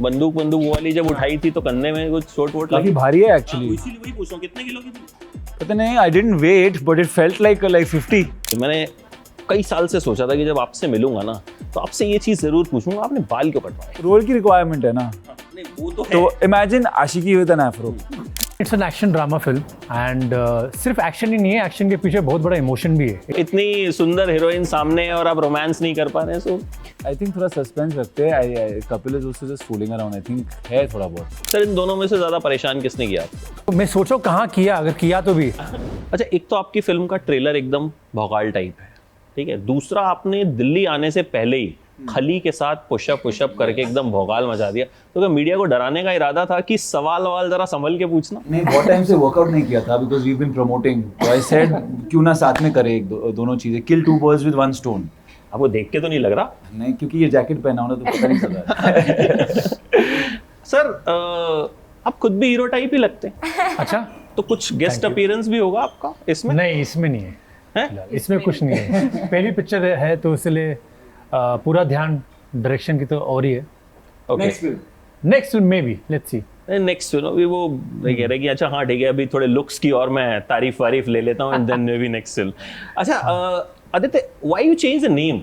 बंदूक वो वाली जब उठाई थी तो कंधे में कुछ चोट वोट काफी लगी? भारी है एक्चुअली। इसीलिए वही पूछ रहा हूँ, कितने किलो की थी? पता नहीं, I didn't wait but it felt like 50। मैंने कई साल से सोचा था कि जब आपसे मिलूंगा ना तो आपसे ये चीज जरूर पूछूंगा, आपने बाल क्यों कटवाए? रोल की रिक्वायरमेंट है ना, नहीं, वो तो है। तो imagine Aashiqui with an afro. It's an action drama film and सिर्फ एक्शन ही नहीं है, एक्शन के पीछे बहुत बड़ा इमोशन भी है। इतनी सुंदर हीरोइन सामने है और आप रोमांस नहीं कर पा रहे हैं, सो आई थिंक थोड़ा सस्पेंस रखते हैं। Kapil is also just fooling around, I think है थोड़ा बहुत। सर इन दोनों में से ज्यादा परेशान किसने किया आपको? तो मैं सोचो कहाँ किया, अगर किया तो भी। अच्छा, एक तो आपकी फिल्म का ट्रेलर एकदम भौकाल टाइप है, ठीक है। दूसरा, आपने दिल्ली आने से पहले ही खली के साथ पुशअप करके एकदम भौकाल मचा दिया। तो क्या मीडिया को डराने का इरादा था कि सवाल जरा संभल के पूछना? नहीं, बहुत टाइम से वर्कआउट नहीं किया था बिकॉज वी बीन प्रमोटिंग, तो आई सेड क्यों ना साथ में करें दोनों चीजें, kill two birds with one stone. आपको देख के तो नहीं लग रहा? नहीं, क्योंकि ये जैकेट पहना हो ना तो पता नहीं चल रहा। सर आप खुद भी हीरो टाइप ही लगते हैं, अच्छा, तो कुछ गेस्ट अपीयरेंस भी होगा आपका इसमें? नहीं इसमें नहीं है, हैं? इसमें कुछ नहीं है। पहली पिक्चर है तो इसलिए पूरा ध्यान डायरेक्शन की तो और ही है। Next film may be, let's see. Next film अभी वो कह रहे कि अच्छा हाँ ठीक है, अभी थोड़े लुक्स की और मैं तारीफ ले लेता हूँ, and then maybe next film. अच्छा Aditya, why you change the name?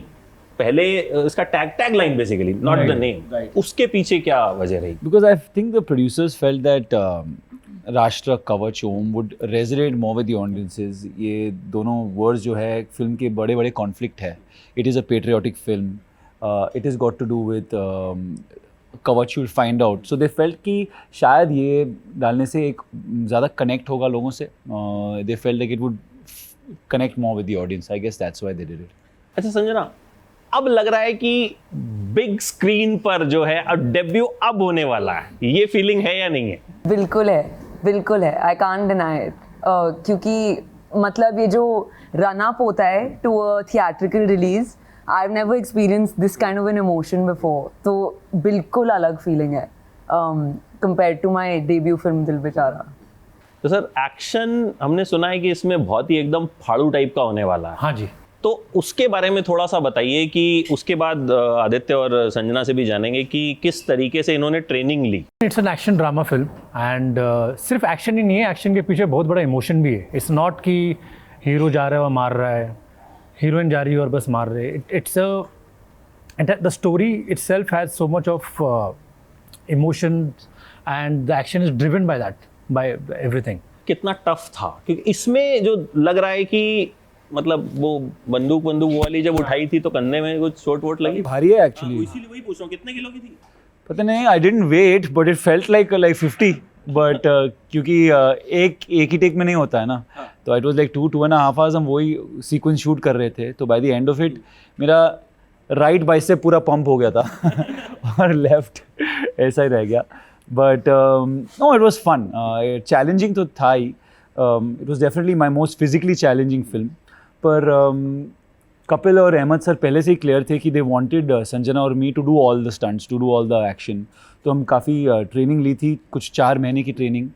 पहले इसका tag line basically, not the name, उसके पीछे क्या वजह रही? Because I think the producers felt that राष्ट्र कवच ओम would resonate more with the audiences. ये दोनों words जो है फिल्म के बड़े कॉन्फ्लिक्ट है. It is a patriotic film. It has got to do with कवच, you'll find out. So they felt कि शायद ये डालने से एक ज़्यादा connect होगा लोगों से. They felt like it would connect more with the audience. I guess that's why they did it. अच्छा संजना, अब लग रहा है कि बिग स्क्रीन पर जो है अब डेब्यू अब होने वाला है, ये फीलिंग है या नहीं है? बिल्कुल है, आई कांट डिनाई इट। क्योंकि मतलब ये जो रन अप होता है to a theatrical release, I have never experienced this kind of an emotion before, तो बिल्कुल अलग फीलिंग है compared to my debut film Dil Bechara. तो सर एक्शन हमने सुना है कि इसमें बहुत ही एकदम फाड़ू टाइप का होने वाला है। हाँ जी, तो उसके बारे में थोड़ा सा बताइए कि उसके बाद आदित्य और संजना से भी जानेंगे कि किस तरीके से इन्होंने ट्रेनिंग ली। It's an action drama film and सिर्फ एक्शन ही नहीं है, एक्शन के पीछे बहुत बड़ा इमोशन भी है। इट्स नॉट कि हीरो जा रहा है और मार रहा है, हीरोइन जा रही है और बस मार रहे है। It's the story itself has so much of emotion and the action is driven by that, bye everything. कितना टफ था, क्योंकि इसमें जो लग रहा है कि मतलब वो बंदूक वो वाली जब उठाई थी तो कंधे में कुछ चोट वोट लगी? भारी है एक्चुअली। इसीलिए वही पूछ रहा हूँ, कितने किलो की थी? पता नहीं, I didn't wait but it felt like 50। But क्योंकि एक ही टेक में नहीं होता है ना, तो इट वाज लाइक 2.5 hours हम वही सीक्वेंस शूट कर रहे थे। तो by the end of it मेरा राइट बाइसेप पूरा पंप हो गया था और लेफ्ट ऐसा ही रह गया। But no, it was fun, challenging तो था ही। It was definitely my most physically challenging film. पर कपिल और अहमद सर पहले से ही क्लियर थे कि दे वांटेड संजना और me to do all the stunts, to do all the action. तो हम काफ़ी ट्रेनिंग ली थी, कुछ 4 महीने की training.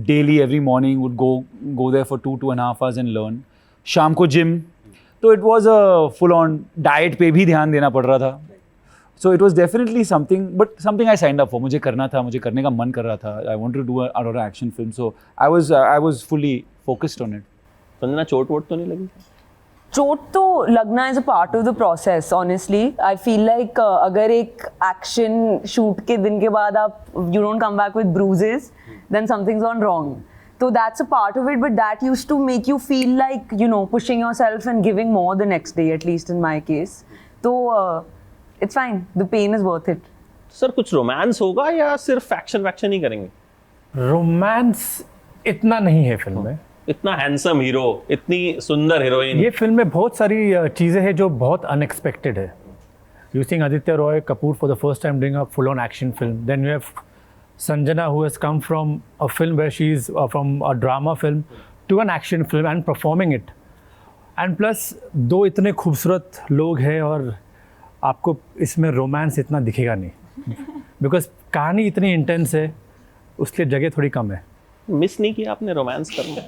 Daily every morning would go there for 2.5 hours and learn. शाम को जिम, तो it was a full on diet पे भी ध्यान देना पड़ रहा था। So it was definitely something I signed up for. मुझे करना था, मुझे करने का मन कर रहा था। I wanted to do a action film, so I was fully focused on it. Sanjana, चोट वोट तो नहीं लगी? चोट तो लगना is a part of the process. Honestly I feel like अगर एक एक्शन शूट के दिन के बाद आप you don't come back with bruises, then something's gone wrong. So that's a part of it, but that used to make you feel like, you know, pushing yourself and giving more the next day, at least in my case. So it's fine. The pain is worth it. Sir कुछ romance होगा या सिर्फ action ही करेंगे? Romance इतना नहीं है film में। इतना हैंडसम हीरो, इतनी सुंदर हीरोइन। ये फिल्म में बहुत सारी चीज़ें हैं जो बहुत अनएक्सपेक्टेड है। You seeing Aditya Roy Kapoor for the first time doing a full on action film, then you have Sanjana, who has come from a film where she's from a drama film to an action film and performing it. And plus दो इतने खूबसूरत लोग हैं और आपको इसमें romance इतना दिखेगा नहीं बिकॉज कहानी इतनी इंटेंस है, उसके जगह थोड़ी कम है। मिस नहीं किया आपने रोमांस करना?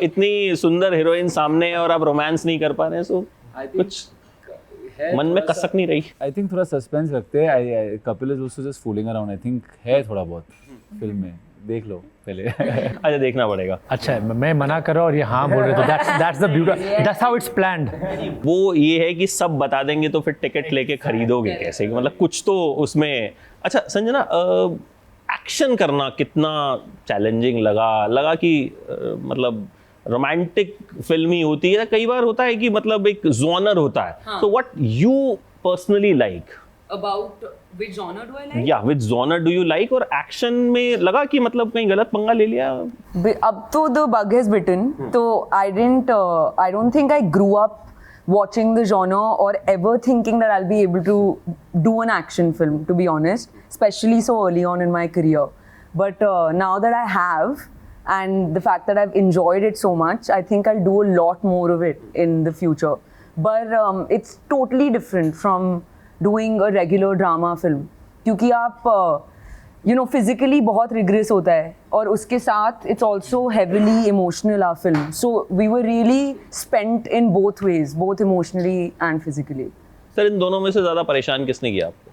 इतनी सुंदर हीरोइन सामने है और आप रोमांस नहीं कर पा रहे हैं, सो कुछ मन में कसक नहीं रही? आई थिंक थोड़ा सस्पेंस रखते हैं. Kapil is also just fooling around. I think है थोड़ा बहुत फिल्म में, देख लो पहले. अच्छा, देखना पड़ेगा. अच्छा है, मैं मना कर रहा हूँ और ये हाँ बोल रहे तो that's the beauty, that's how it's planned. वो ये है कि सब बता देंगे तो फिर टिकट लेके खरीदोगे कैसे? मतलब कुछ तो उसमें. अच्छा संजना, एक्शन करना कितना चैलेंजिंग लगा कि मतलब रोमांटिक फिल्म ही होती है, कई बार होता है कि मतलब एक जॉनर होता है. तो what you personally like? About which genre do I like? या विच जॉनर डू यू लाइक? और एक्शन में लगा कि मतलब कहीं गलत पंगा ले लिया? अब तो the bug has bitten. So I don't think I grew up watching the genre or ever thinking that I'll be able to do an action film, to be honest, especially so early on in my career. But now that I have, and the fact that I've enjoyed it so much, I think I'll do a lot more of it in the future. But it's totally different from doing a regular drama film, क्योंकि आप physically बहुत rigorous होता है और उसके साथ it's also heavily emotional our film. So we were really spent in both ways, both emotionally and physically. Sir, इन दोनों में से ज्यादा परेशान किसने किया आपको?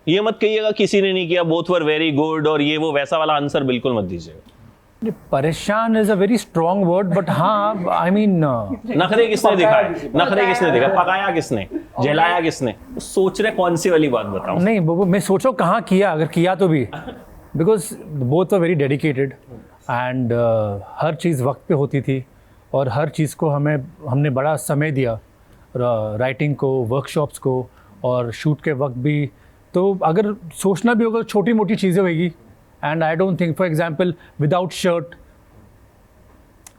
ये मत कहिएगा किसी ने नहीं किया, both were very good, और ये वो वैसा वाला आंसर बिल्कुल मत दीजिएगा. परेशान is a very strong word, but हाँ, I mean नखरे किसने दिखाए? नखरे किसने दिखाए? पकाया किसने? जलाया किसने? सोच रहे कौन सी वाली बात बताऊं? नहीं वो मैं सोचो कहाँ किया, अगर किया तो भी, because both were very dedicated and हर चीज़ वक्त पे होती थी और हर चीज़ को हमने बड़ा समय दिया, राइटिंग को, वर्कशॉप्स को और शूट के वक्त भी. तो अगर सोचना भी होगा छोटी मोटी चीज़ें होगी. And I don't think, for example without shirt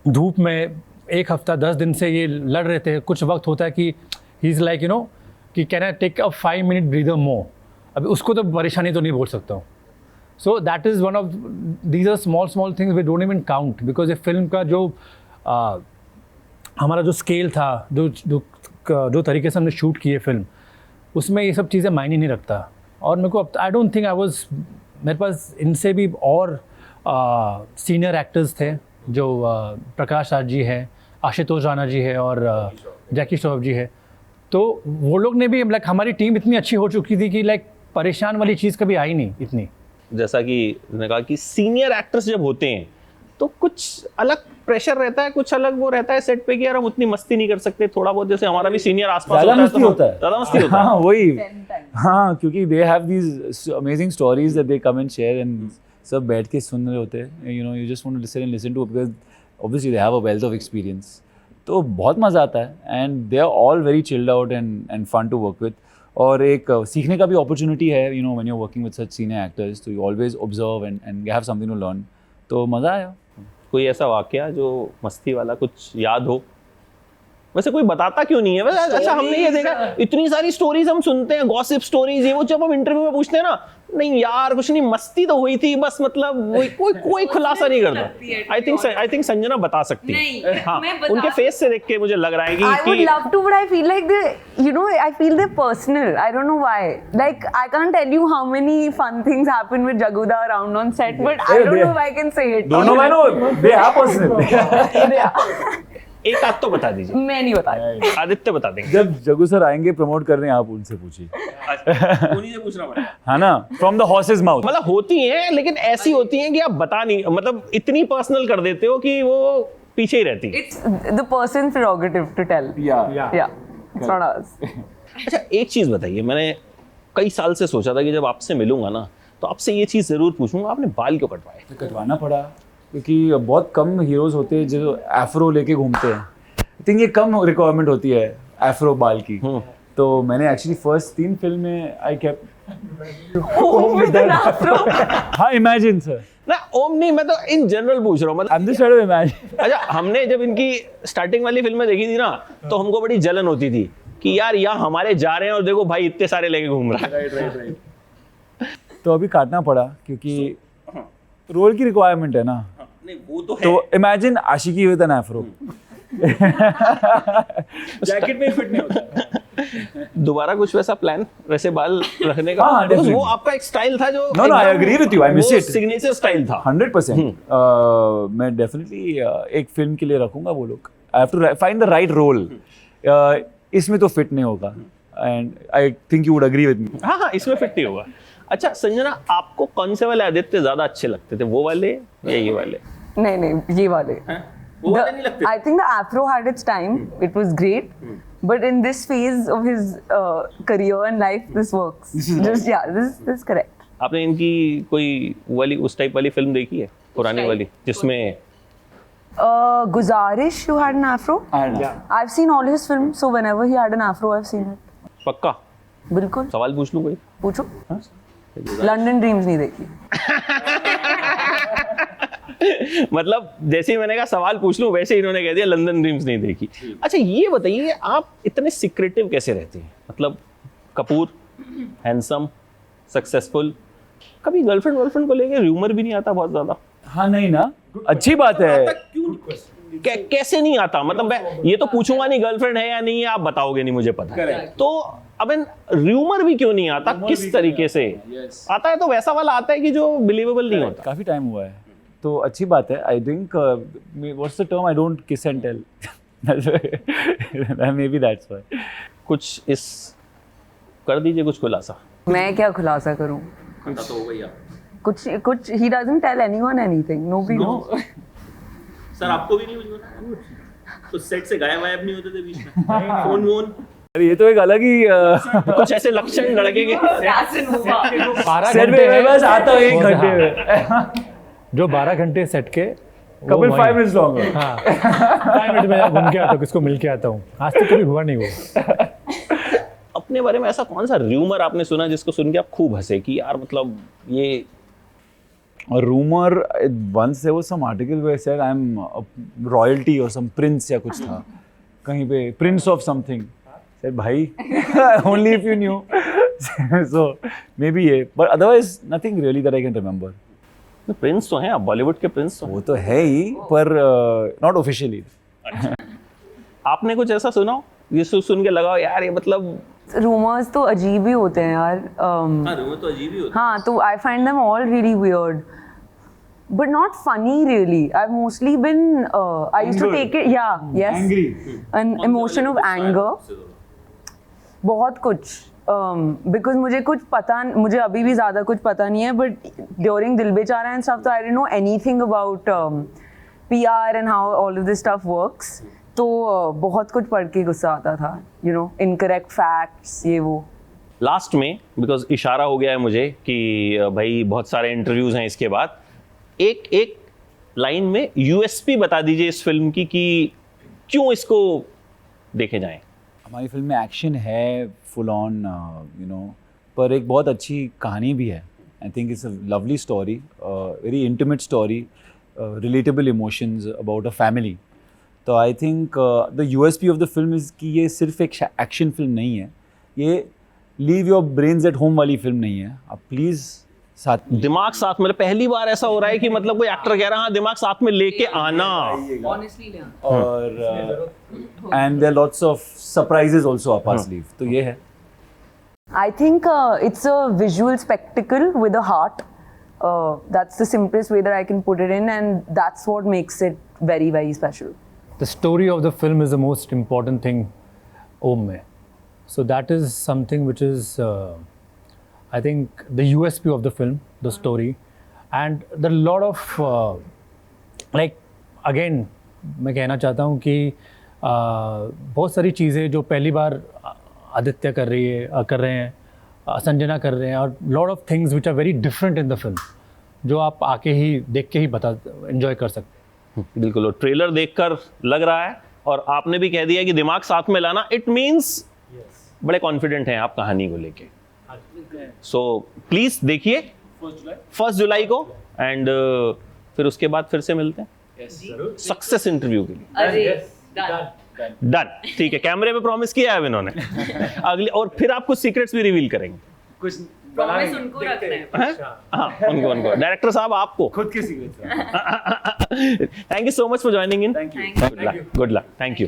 धूप में 1 हफ्ता 10 दिन से ये लड़ रहे थे. कुछ वक्त होता है कि ही इज़ लाइक कि can I take a 5 minute breather more. अभी उसको तो परेशानी तो नहीं बोल सकता हूँ. So that is one of these are small things we don't even count, because ये फिल्म का जो हमारा जो स्केल था, जो तरीके से हमने शूट किए फिल्म, उसमें ये सब चीज़ें मायने नहीं रखता. और मेरे को आई डोंट थिंक मेरे पास इनसे भी और सीनियर एक्टर्स थे, जो प्रकाश राज जी है, आशुतोष राणा जी है और जैकी श्रॉफ जी है. तो वो लोग ने भी लाइक हमारी टीम इतनी अच्छी हो चुकी थी कि लाइक परेशान वाली चीज़ कभी आई नहीं इतनी. जैसा कि मैंने कहा कि सीनियर एक्टर्स जब होते हैं तो कुछ अलग प्रेशर रहता है, कुछ अलग वो रहता है सेट पे कि यार हम उतनी मस्ती नहीं कर सकते. थोड़ा बहुत जैसे हमारा भी सीनियर आसपास ज़्यादा मस्ती होता है. ज़्यादा मस्ती होता है. हाँ वही. हाँ, क्योंकि they have these amazing stories that they come and share and सब बैठ के सुन रहे होते हैं. You just want to listen to, because obviously they have a wealth of experience. तो बहुत मज़ा आता है and they are all very chilled out and fun to work with. और एक सीखने का भी अपॉर्चुनिटी है, when you are working with such senior actors, तो you always observe and have something to learn. तो मज़ा आया. कोई ऐसा वाकया जो मस्ती वाला कुछ याद हो? वैसे कोई बताता क्यों नहीं है? वैसे अच्छा, हमने ये देखा इतनी सारी स्टोरीज हम सुनते हैं, गॉसिप स्टोरीज, ये वो, जब हम इंटरव्यू में पूछते हैं ना, नहीं यार कुछ नहीं, मस्ती तो हुई थी बस, मतलब कोई खुलासा नहीं करता. आई थिंक संजना बता सकती है. हाँ, उनके फेस से देख के मुझे लग रहा है कि I would love to, but I feel like I feel they're personal. I don't know why. Like I can't tell you how many fun things happen with Jaguda around on set, but I don't know if I can say it. Don't know why, no, they are personal. एक आध तो बता दीजिए. मैं नहीं बता रही. आदित्य बता देंगे. जब जगू सर आएंगे प्रमोट करने, आप उनसे पूछिए. उन्हीं से पूछना पड़ेगा. हाँ ना, फ्रॉम द हॉर्सेस माउथ. मतलब होती हैं, लेकिन ऐसी होती हैं कि आप बता नहीं, मतलब इतनी पर्सनल कर देते हो कि वो पीछे ही रहती. It's the person's prerogative to tell. Yeah. It's not us. अच्छा, एक चीज बताइए, मैंने कई साल से सोचा था कि जब आपसे मिलूंगा ना तो आपसे ये चीज जरूर पूछूंगा, आपने बाल क्यों कटवाए? कटवाना पड़ा क्योंकि बहुत कम हीरोज होते हैं जो एफ्रो लेके घूमते हैं. आई थिंक ये कम रिक्वायरमेंट होती है एफ्रो बाल की. तो मैंने एक्चुअली फर्स्ट 3 फिल्म में आई केप्ट. हाँ, इमेजिन सर. ना ओम नहीं, मैं तो इन जनरल पूछ रहा हूँ. मतलब I am just trying to imagine. अच्छा, हमने जब इनकी स्टार्टिंग वाली फिल्में देखी थी ना, तो हमको बड़ी जलन होती थी कि यार यहाँ हमारे जा रहे हैं और देखो भाई इतने सारे लेके घूम रहा है. राइट. तो अभी काटना पड़ा क्योंकि रोल की रिक्वायरमेंट है ना. नहीं वो तो है. तो imagine Aashiqui with an afro. Jacket में फिट नहीं होता. दोबारा कुछ वैसा प्लान वैसे बाल रखने का? हाँ, Because वो आपका एक स्टाइल था जो No, I agree with you. I miss it. Signature style था. 100%. मैं डेफिनेटली एक फिल्म के लिए रखूंगा वो लोग. I have to find the right role. इसमें तो फिट नहीं होगा. and I think you would agree with me. हाँ हाँ, इसमें फिट ही होगा। अच्छा संजना, आपको कौन से वाले आदित्य ज्यादा अच्छे लगते थे, वो वाले या ये वाले? नहीं, ये वाले। वो वाले नहीं लगते? I think the afro had its time. It was great. But in this phase of his career and life, this works. This is correct. आपने इनकी कोई वाली उस टाइप वाली फिल्म देखी है, पुरानी वाली, जिसमें Guzarish, you had an afro? I've seen all his films, so whenever he had an afro, I've seen it. पक्का? बिल्कुल। सवाल पूछ लूँ कोई? पूछो। लंदन ड्रीम्स नहीं देखी। मतलब जैसे ही मैंने कहा सवाल पूछ लूं, वैसे इन्होंने कह दिया लंदन ड्रीम्स नहीं देखी। अच्छा ये बताइए, आप इतने सीक्रेटिव कैसे रहते हैं? मतलब कपूर, हैंडसम, सक्सेसफुल, कभी गर्लफ्रेंड को लेके र्यूमर भी नहीं आता बहुत ज्यादा? हाँ नहीं ना, अच्छी बात है। कैसे नहीं आता? मतलब मैं ये तो पूछूंगा नहीं गर्लफ्रेंड है या नहीं है, आप बताओगे नहीं, मुझे पता है। तो अब र्यूमर भी क्यों नहीं आता? किस तरीके से आता है? तो वैसा वाला आता है कि जो बिलीवेबल नहीं होता। काफी टाइम हुआ है, तो अच्छी बात है। I think what's the term, I don't kiss and tell, maybe that's why. कुछ इस कर दीजिए कुछ खुलासा। मैं क्या खुलासा करूं? पता तो होगा ही आप। कुछ he doesn't tell anyone anything. Nobody knows. Sir आपको भी नहीं हुआ? तो सेट से गायब नहीं होते थे बीच में? फोन वोन? अरे ये तो एक अलग ही कुछ ऐसे लक्षण लड़के के 12 सेट घंटे में बस आता हूँ 1 घंटे में। जो 12 घंटे सेट के कपल 5 मिनट्स लॉन्ग। हाँ 5 मिनट में घूम के आता हूँ, किसको मिल के आता हूँ। आज तक कभी हुआ नहीं वो। अपने बारे में ऐसा कौन सा र्यूमर आपने सुना जिसको सुन के आप खूब हंसे कि यार मतलब ये? और rumour, once there was some article where said I'm a royalty or some prince या कुछ था कहीं पे, prince of something. Said भाई only if you knew. So maybe ये, but otherwise nothing really that I can remember. Prince तो हैं आप, बॉलीवुड के प्रिंस तो। वो तो है ही, पर not officially. आपने कुछ ऐसा सुना हो जिसको सुन के लगा यार ये मतलब? रूमर्स तो अजीब ही होते हैं यार। रूमर तो अजीब ही होते हैं। हाँ, तो I find them all really weird, but not funny really. I've mostly been I used to take it, Angry. an emotion of anger. बहुत कुछ because मुझे अभी भी ज़्यादा कुछ पता नहीं है, but during दिल बेचारा and stuff, so I didn't know anything about PR and how all of this stuff works. तो बहुत कुछ पढ़ के गुस्सा आता था, you know, incorrect facts, ये वो। लास्ट में, बिकॉज इशारा हो गया है मुझे कि भाई बहुत सारे इंटरव्यूज हैं इसके बाद, एक लाइन में यूएसपी बता दीजिए इस फिल्म की कि क्यों इसको देखे जाएं। हमारी फिल्म में एक्शन है फुल ऑन, यू नो, पर एक बहुत अच्छी कहानी भी है। I think it's a lovely story, very intimate story, relatable emotions about a family. तो I think the USP of the film is कि ये सिर्फ एक एक्शन फिल्म नहीं है, ये leave your brains at home वाली फिल्म नहीं है। आप प्लीज़ साथ दिमाग साथ, मतलब पहली बार ऐसा हो रहा है कि मतलब कोई एक्टर कह रहा है हाँ दिमाग साथ में लेके आना। और and there lots of surprises also up our sleeve, तो ये है। I think it's a visual spectacle with a heart. That's the simplest way that I can put it in, and that's what makes it very, very special. The story of the film is the most important thing Om mein. So that is something which is I think the USP of the film, the story, and the lot of like again मैं कहना चाहता हूँ कि बहुत सारी चीज़ें जो पहली बार आदित्य कर रहे हैं, संजना कर रहे हैं, और lot of things which are very different in the film, जो आप आके ही देख के ही एंजॉय कर सकते हैं। बिल्कुल, और ट्रेलर देखकर लग रहा है, और आपने भी कह दिया कि दिमाग साथ में लाना, इट मीन्स बड़े कॉन्फिडेंट हैं आप कहानी को लेके। सो प्लीज देखिए 1 जुलाई को, एंड फिर उसके बाद फिर से मिलते हैं सक्सेस इंटरव्यू के लिए। डन, ठीक है, कैमरे पे प्रॉमिस किया है इन्होंने। अगली, और फिर आप कुछ सीक्रेट्स भी रिवील करेंगे, कुछ प्रॉमिस उनको रखना है। हाँ, उनको डायरेक्टर साहब आपको खुद के secrets. Thank you so much for joining in. Thank you, good luck, thank you.